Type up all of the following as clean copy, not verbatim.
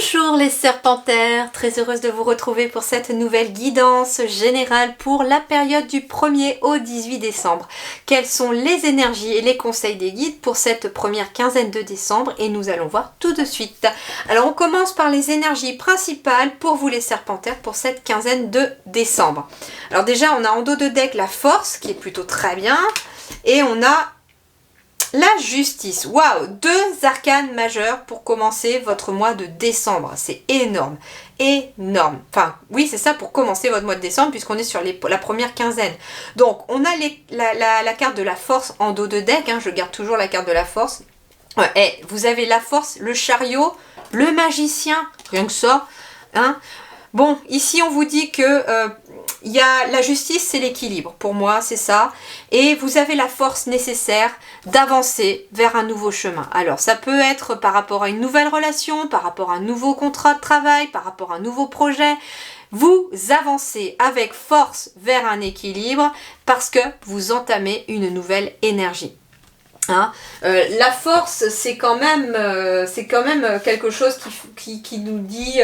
Bonjour les serpentaires, très heureuse de vous retrouver pour cette nouvelle guidance générale pour la période du 1er au 18 décembre. Quelles sont les énergies et les conseils des guides pour cette première quinzaine de décembre et nous allons voir tout de suite. Alors on commence par les énergies principales pour vous les serpentaires pour cette quinzaine de décembre. Alors déjà on a en dos de deck la force qui est plutôt très bien et on a la justice. Waouh, deux arcanes majeurs pour commencer votre mois de décembre. C'est énorme, énorme. Enfin, oui, c'est ça pour commencer votre mois de décembre puisqu'on est sur la première quinzaine. Donc, on a la carte de la force en dos de deck. Hein, je garde toujours la carte de la force. Ouais, et vous avez la force, le chariot, le magicien, rien que ça. Hein. Bon, ici, on vous dit que il y a la justice, c'est l'équilibre. Pour moi, c'est ça. Et vous avez la force nécessaire d'avancer vers un nouveau chemin. Alors, ça peut être par rapport à une nouvelle relation, par rapport à un nouveau contrat de travail, par rapport à un nouveau projet. Vous avancez avec force vers un équilibre parce que vous entamez une nouvelle énergie. Hein, la force, c'est quand même quelque chose qui nous dit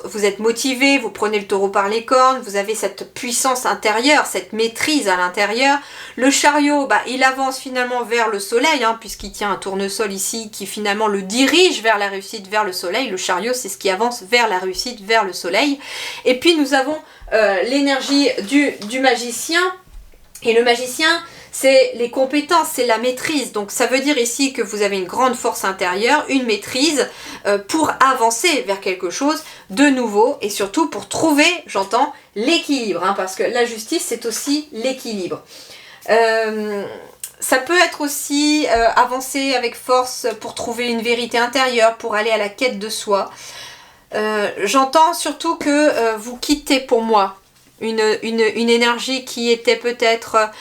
vous êtes motivé, vous prenez le taureau par les cornes, vous avez cette puissance intérieure, cette maîtrise à l'intérieur. Le chariot, il avance finalement vers le soleil, hein, puisqu'il tient un tournesol ici qui finalement le dirige vers la réussite, vers le soleil. Le chariot, c'est ce qui avance vers la réussite, vers le soleil. Et puis nous avons l'énergie du magicien. Et le magicien, c'est les compétences, c'est la maîtrise. Donc ça veut dire ici que vous avez une grande force intérieure, une maîtrise pour avancer vers quelque chose de nouveau et surtout pour trouver, j'entends, l'équilibre. Hein, parce que la justice, c'est aussi l'équilibre. Ça peut être aussi avancer avec force pour trouver une vérité intérieure, pour aller à la quête de soi. J'entends surtout que vous quittez pour moi une énergie qui était peut-être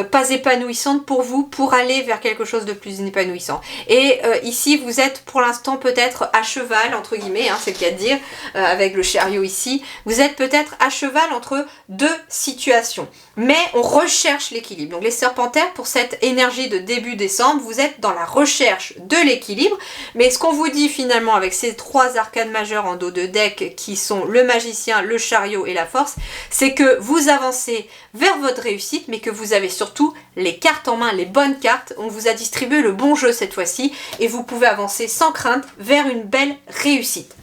pas épanouissante pour vous pour aller vers quelque chose de plus épanouissant. Et ici, vous êtes pour l'instant peut-être à cheval, entre guillemets, hein, c'est le cas de dire, avec le chariot ici, vous êtes peut-être à cheval entre deux situations. Mais on recherche l'équilibre. Donc les serpentaires, pour cette énergie de début décembre, vous êtes dans la recherche de l'équilibre. Mais ce qu'on vous dit finalement avec ces trois arcanes majeures en dos de deck qui sont le magicien, le chariot et la force, c'est que vous avancez vers votre réussite, mais que vous avez surtout les cartes en main, les bonnes cartes. On vous a distribué le bon jeu cette fois-ci et vous pouvez avancer sans crainte vers une belle réussite.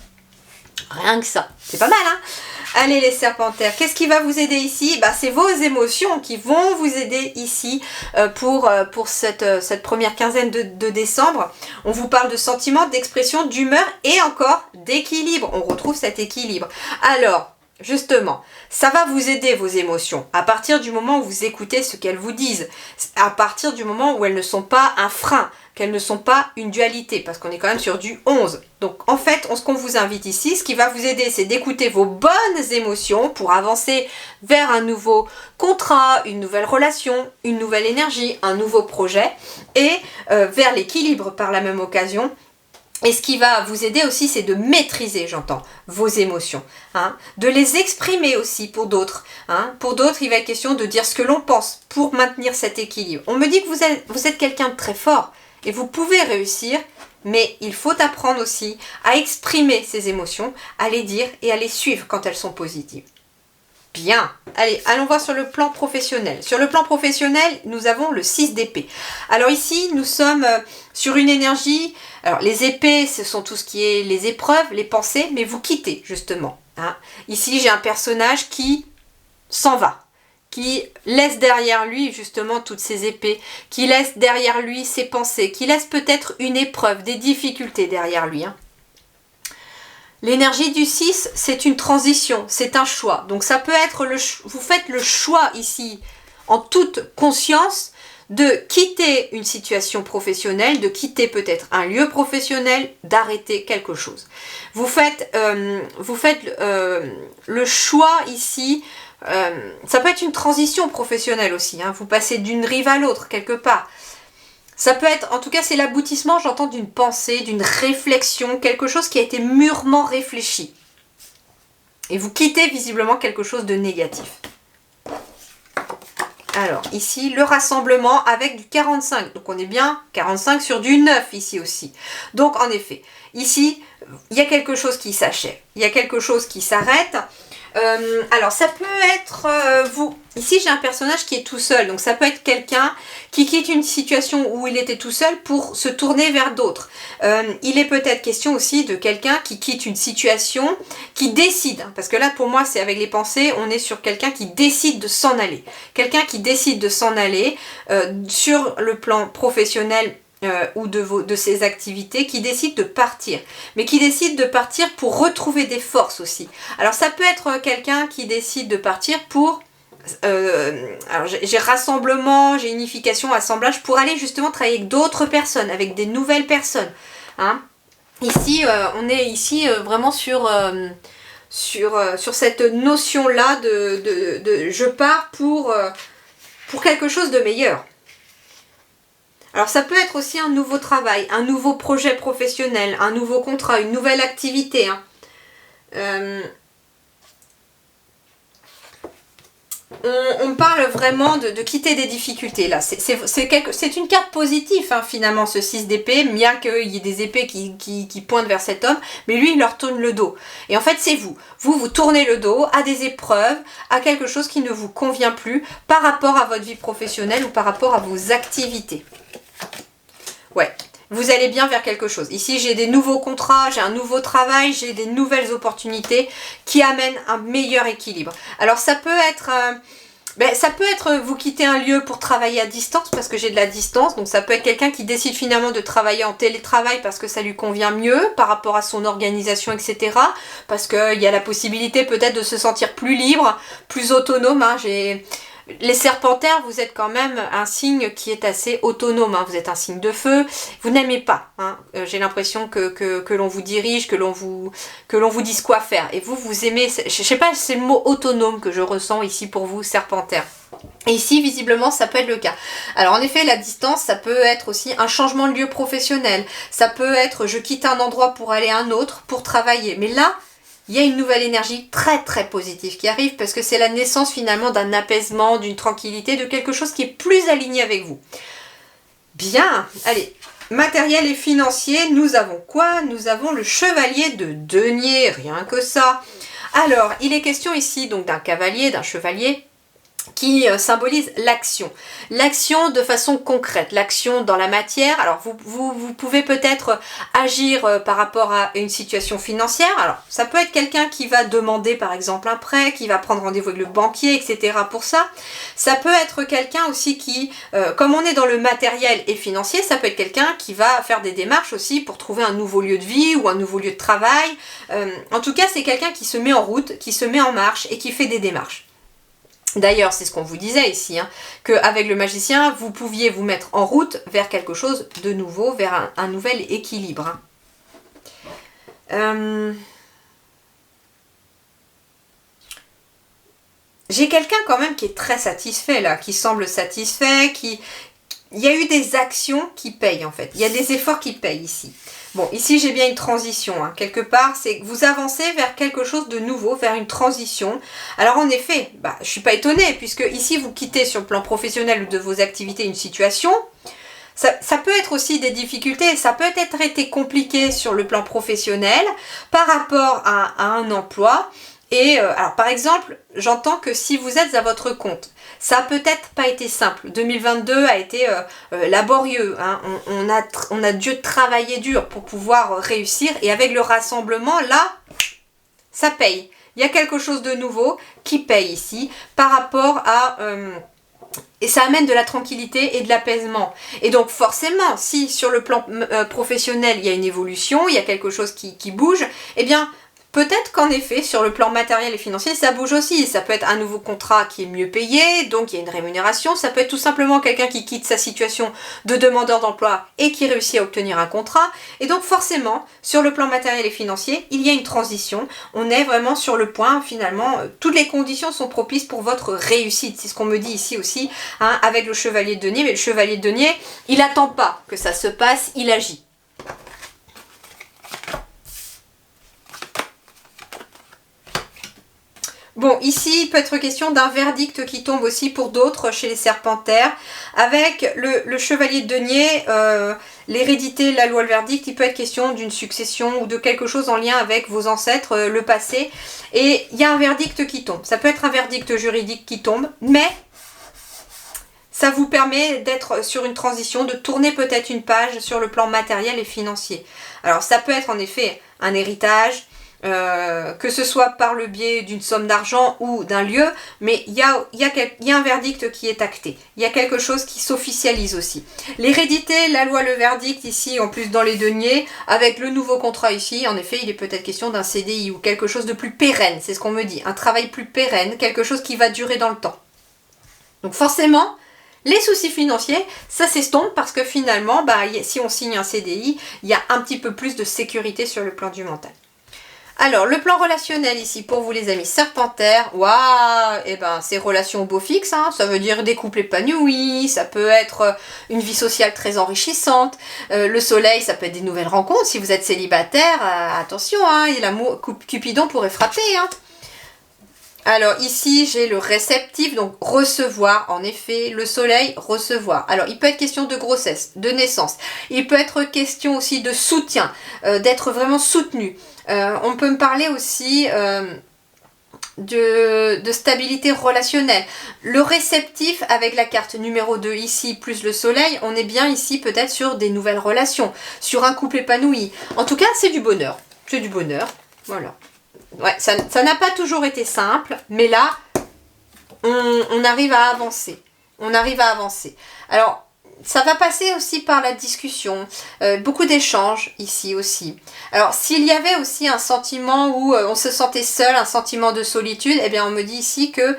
Rien que ça, c'est pas mal, hein? Allez les serpentaires, qu'est-ce qui va vous aider ici? C'est vos émotions qui vont vous aider ici pour cette première quinzaine de décembre. On vous parle de sentiments, d'expression, d'humeur et encore d'équilibre. On retrouve cet équilibre. Alors, justement, ça va vous aider vos émotions à partir du moment où vous écoutez ce qu'elles vous disent, à partir du moment où elles ne sont pas un frein, qu'elles ne sont pas une dualité, parce qu'on est quand même sur du 11. Donc en fait, ce qu'on vous invite ici, ce qui va vous aider, c'est d'écouter vos bonnes émotions pour avancer vers un nouveau contrat, une nouvelle relation, une nouvelle énergie, un nouveau projet, et vers l'équilibre par la même occasion. Et ce qui va vous aider aussi, c'est de maîtriser, j'entends, vos émotions. Hein, de les exprimer aussi pour d'autres. Hein. Pour d'autres, il va être question de dire ce que l'on pense pour maintenir cet équilibre. On me dit que vous êtes quelqu'un de très fort et vous pouvez réussir, mais il faut apprendre aussi à exprimer ces émotions, à les dire et à les suivre quand elles sont positives. Bien, allez, allons voir sur le plan professionnel. Sur le plan professionnel, nous avons le 6 d'épée. Alors ici, nous sommes sur une énergie. Alors les épées, ce sont tout ce qui est les épreuves, les pensées, mais vous quittez justement. Hein. Ici, j'ai un personnage qui s'en va, qui laisse derrière lui justement toutes ces épées, qui laisse derrière lui ses pensées, qui laisse peut-être une épreuve, des difficultés derrière lui. Hein. L'énergie du 6, c'est une transition, c'est un choix. Donc ça peut être, vous faites le choix ici, en toute conscience, de quitter une situation professionnelle, de quitter peut-être un lieu professionnel, d'arrêter quelque chose. Vous faites le choix ici, ça peut être une transition professionnelle aussi, hein, vous passez d'une rive à l'autre quelque part. Ça peut être, en tout cas c'est l'aboutissement, j'entends, d'une pensée, d'une réflexion, quelque chose qui a été mûrement réfléchi. Et vous quittez visiblement quelque chose de négatif. Alors, ici, le rassemblement avec du 45. Donc, on est bien 45 sur du 9 ici aussi. Donc, en effet, ici, il y a quelque chose qui s'achève, il y a quelque chose qui s'arrête. Alors ça peut être vous. Ici j'ai un personnage qui est tout seul, donc ça peut être quelqu'un qui quitte une situation où il était tout seul pour se tourner vers d'autres. Il est peut-être question aussi de quelqu'un qui quitte une situation, qui décide, parce que là pour moi c'est avec les pensées, on est sur quelqu'un qui décide de s'en aller. Quelqu'un qui décide de s'en aller sur le plan professionnel, ou de ses activités, qui décide de partir, mais qui décide de partir pour retrouver des forces aussi. Alors ça peut être quelqu'un qui décide de partir pour alors j'ai rassemblement, j'ai unification, assemblage, pour aller justement travailler avec d'autres personnes, avec des nouvelles personnes, hein. Ici on est ici vraiment sur cette notion là de je pars pour quelque chose de meilleur. Alors ça peut être aussi un nouveau travail, un nouveau projet professionnel, un nouveau contrat, une nouvelle activité, hein. On parle vraiment de quitter des difficultés là. C'est une carte positive, hein, finalement, ce 6 d'épée, bien qu'il y ait des épées qui pointent vers cet homme, mais lui il leur tourne le dos. Et en fait c'est vous. Vous tournez le dos à des épreuves, à quelque chose qui ne vous convient plus par rapport à votre vie professionnelle ou par rapport à vos activités. Ouais, vous allez bien vers quelque chose. Ici, j'ai des nouveaux contrats, j'ai un nouveau travail, j'ai des nouvelles opportunités qui amènent un meilleur équilibre. Alors, ça peut être vous quitter un lieu pour travailler à distance, parce que j'ai de la distance. Donc, ça peut être quelqu'un qui décide finalement de travailler en télétravail parce que ça lui convient mieux par rapport à son organisation, etc. Parce qu'il y a la possibilité peut-être de se sentir plus libre, plus autonome, hein. Les serpentaires, vous êtes quand même un signe qui est assez autonome, hein. Vous êtes un signe de feu, vous n'aimez pas, hein. J'ai l'impression que l'on vous dirige, que l'on vous dise quoi faire. Et vous aimez, je sais pas, c'est le mot autonome que je ressens ici pour vous, serpentaire. Et ici, visiblement, ça peut être le cas. Alors, en effet, la distance, ça peut être aussi un changement de lieu professionnel. Ça peut être, je quitte un endroit pour aller à un autre, pour travailler. Mais là, il y a une nouvelle énergie très très positive qui arrive, parce que c'est la naissance finalement d'un apaisement, d'une tranquillité, de quelque chose qui est plus aligné avec vous. Bien, allez, matériel et financier, nous avons quoi? Nous avons le chevalier de denier, rien que ça. Alors, il est question ici donc d'un cavalier, d'un chevalier, qui symbolise l'action. L'action de façon concrète, l'action dans la matière. Alors vous pouvez peut-être agir par rapport à une situation financière. Alors ça peut être quelqu'un qui va demander par exemple un prêt, qui va prendre rendez-vous avec le banquier, etc. pour ça. Ça peut être quelqu'un aussi qui, comme on est dans le matériel et financier, ça peut être quelqu'un qui va faire des démarches aussi pour trouver un nouveau lieu de vie ou un nouveau lieu de travail. En tout cas, c'est quelqu'un qui se met en route, qui se met en marche et qui fait des démarches. D'ailleurs, c'est ce qu'on vous disait ici, hein, qu'avec le magicien, vous pouviez vous mettre en route vers quelque chose de nouveau, vers un nouvel équilibre. J'ai quelqu'un quand même qui est très satisfait là, qui semble satisfait, il y a eu des actions qui payent en fait, il y a des efforts qui payent ici. Bon, ici j'ai bien une transition, hein. Quelque part, c'est que vous avancez vers quelque chose de nouveau, vers une transition. Alors en effet, je ne suis pas étonnée, puisque ici vous quittez sur le plan professionnel ou de vos activités une situation. Ça peut être aussi des difficultés, ça peut être été compliqué sur le plan professionnel par rapport à un emploi. Et alors par exemple, j'entends que si vous êtes à votre compte, ça n'a peut-être pas été simple. 2022 a été laborieux, hein. On a dû travailler dur pour pouvoir réussir. Et avec le rassemblement, là, ça paye. Il y a quelque chose de nouveau qui paye ici par rapport à... et ça amène de la tranquillité et de l'apaisement. Et donc forcément, si sur le plan professionnel, il y a une évolution, il y a quelque chose qui bouge, eh bien... Peut-être qu'en effet, sur le plan matériel et financier, ça bouge aussi. Ça peut être un nouveau contrat qui est mieux payé, donc il y a une rémunération. Ça peut être tout simplement quelqu'un qui quitte sa situation de demandeur d'emploi et qui réussit à obtenir un contrat. Et donc forcément, sur le plan matériel et financier, il y a une transition. On est vraiment sur le point, finalement, toutes les conditions sont propices pour votre réussite. C'est ce qu'on me dit ici aussi, hein, avec le chevalier de denier. Mais le chevalier de denier, il n'attend pas que ça se passe, il agit. Bon, ici, il peut être question d'un verdict qui tombe aussi pour d'autres chez les serpentaires. Avec le chevalier de denier, l'hérédité, la loi, le verdict, il peut être question d'une succession ou de quelque chose en lien avec vos ancêtres, le passé. Et il y a un verdict qui tombe. Ça peut être un verdict juridique qui tombe, mais ça vous permet d'être sur une transition, de tourner peut-être une page sur le plan matériel et financier. Alors, ça peut être en effet un héritage, que ce soit par le biais d'une somme d'argent ou d'un lieu, mais il y a un verdict qui est acté. Il y a quelque chose qui s'officialise aussi. L'hérédité, la loi, le verdict, ici, en plus dans les deniers, avec le nouveau contrat ici, en effet, il est peut-être question d'un CDI ou quelque chose de plus pérenne, c'est ce qu'on me dit. Un travail plus pérenne, quelque chose qui va durer dans le temps. Donc forcément, les soucis financiers, ça s'estompe parce que finalement, si on signe un CDI, il y a un petit peu plus de sécurité sur le plan du mental. Alors, le plan relationnel ici, pour vous les amis serpentaires, waouh, et c'est relations au beau fixe, hein, ça veut dire des couples épanouis, ça peut être une vie sociale très enrichissante, le soleil, ça peut être des nouvelles rencontres, si vous êtes célibataire, attention, hein, l'amour, Cupidon pourrait frapper, hein. Alors ici, j'ai le réceptif, donc recevoir, en effet, le soleil, recevoir. Alors, il peut être question de grossesse, de naissance. Il peut être question aussi de soutien, d'être vraiment soutenu. On peut me parler aussi de stabilité relationnelle. Le réceptif, avec la carte numéro 2 ici, plus le soleil, on est bien ici peut-être sur des nouvelles relations, sur un couple épanoui. En tout cas, c'est du bonheur. C'est du bonheur, voilà. Ouais, ça n'a pas toujours été simple, mais là, on arrive à avancer. On arrive à avancer. Alors, ça va passer aussi par la discussion, beaucoup d'échanges ici aussi. Alors, s'il y avait aussi un sentiment où on se sentait seul, un sentiment de solitude, eh bien, on me dit ici que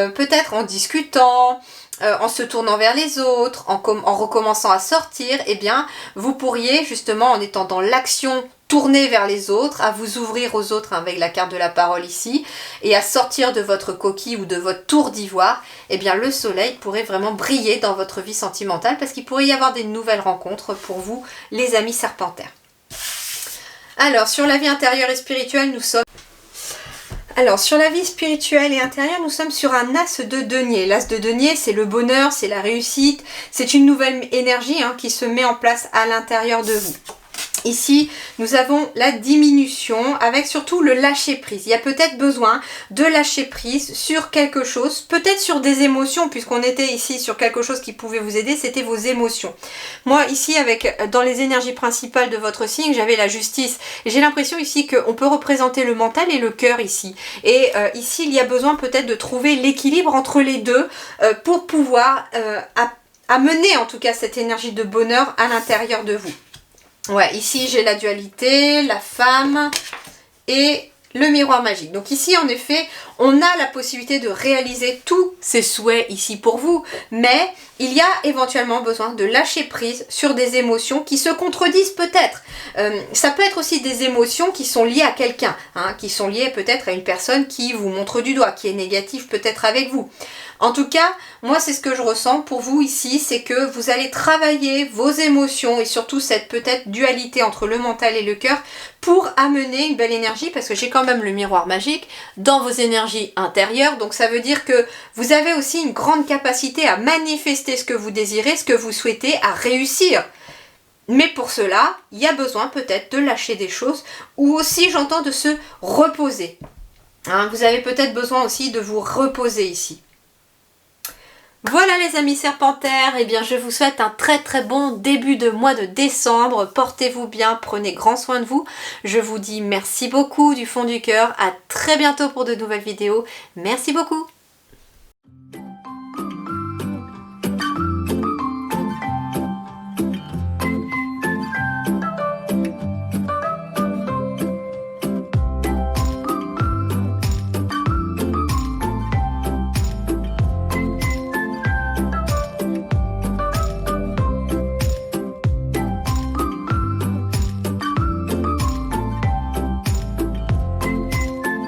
peut-être en discutant, en se tournant vers les autres, en recommençant à sortir, eh bien, vous pourriez justement, en étant dans l'action, tourner vers les autres, à vous ouvrir aux autres avec la carte de la parole ici, et à sortir de votre coquille ou de votre tour d'ivoire, eh bien le soleil pourrait vraiment briller dans votre vie sentimentale parce qu'il pourrait y avoir des nouvelles rencontres pour vous, les amis serpentaires. Alors, sur la vie intérieure et spirituelle, nous sommes... Alors, sur la vie spirituelle et intérieure, nous sommes sur un as de denier. L'as de denier, c'est le bonheur, c'est la réussite, c'est une nouvelle énergie qui se met en place à l'intérieur de vous. Ici, nous avons la diminution avec surtout le lâcher prise. Il y a peut-être besoin de lâcher prise sur quelque chose, peut-être sur des émotions, puisqu'on était ici sur quelque chose qui pouvait vous aider, c'était vos émotions. Moi, ici, dans les énergies principales de votre signe, j'avais la justice. Et j'ai l'impression ici qu'on peut représenter le mental et le cœur ici. Et ici, il y a besoin peut-être de trouver l'équilibre entre les deux pour pouvoir amener en tout cas cette énergie de bonheur à l'intérieur de vous. Ouais, ici j'ai la dualité, la femme et le miroir magique. Donc ici en effet, on a la possibilité de réaliser tous ces souhaits ici pour vous, mais il y a éventuellement besoin de lâcher prise sur des émotions qui se contredisent peut-être. Ça peut être aussi des émotions qui sont liées à quelqu'un, qui sont liées peut-être à une personne qui vous montre du doigt, qui est négative peut-être avec vous. En tout cas, moi c'est ce que je ressens pour vous ici, c'est que vous allez travailler vos émotions et surtout cette peut-être dualité entre le mental et le cœur pour amener une belle énergie, parce que j'ai quand même le miroir magique dans vos énergies intérieures, donc ça veut dire que vous avez aussi une grande capacité à manifester ce que vous désirez, ce que vous souhaitez, à réussir. Mais pour cela, il y a besoin peut-être de lâcher des choses, ou aussi j'entends de se reposer. Vous avez peut-être besoin aussi de vous reposer ici. Voilà les amis serpentaires, eh bien je vous souhaite un très très bon début de mois de décembre. Portez-vous bien, prenez grand soin de vous. Je vous dis merci beaucoup du fond du cœur. À très bientôt pour de nouvelles vidéos. Merci beaucoup.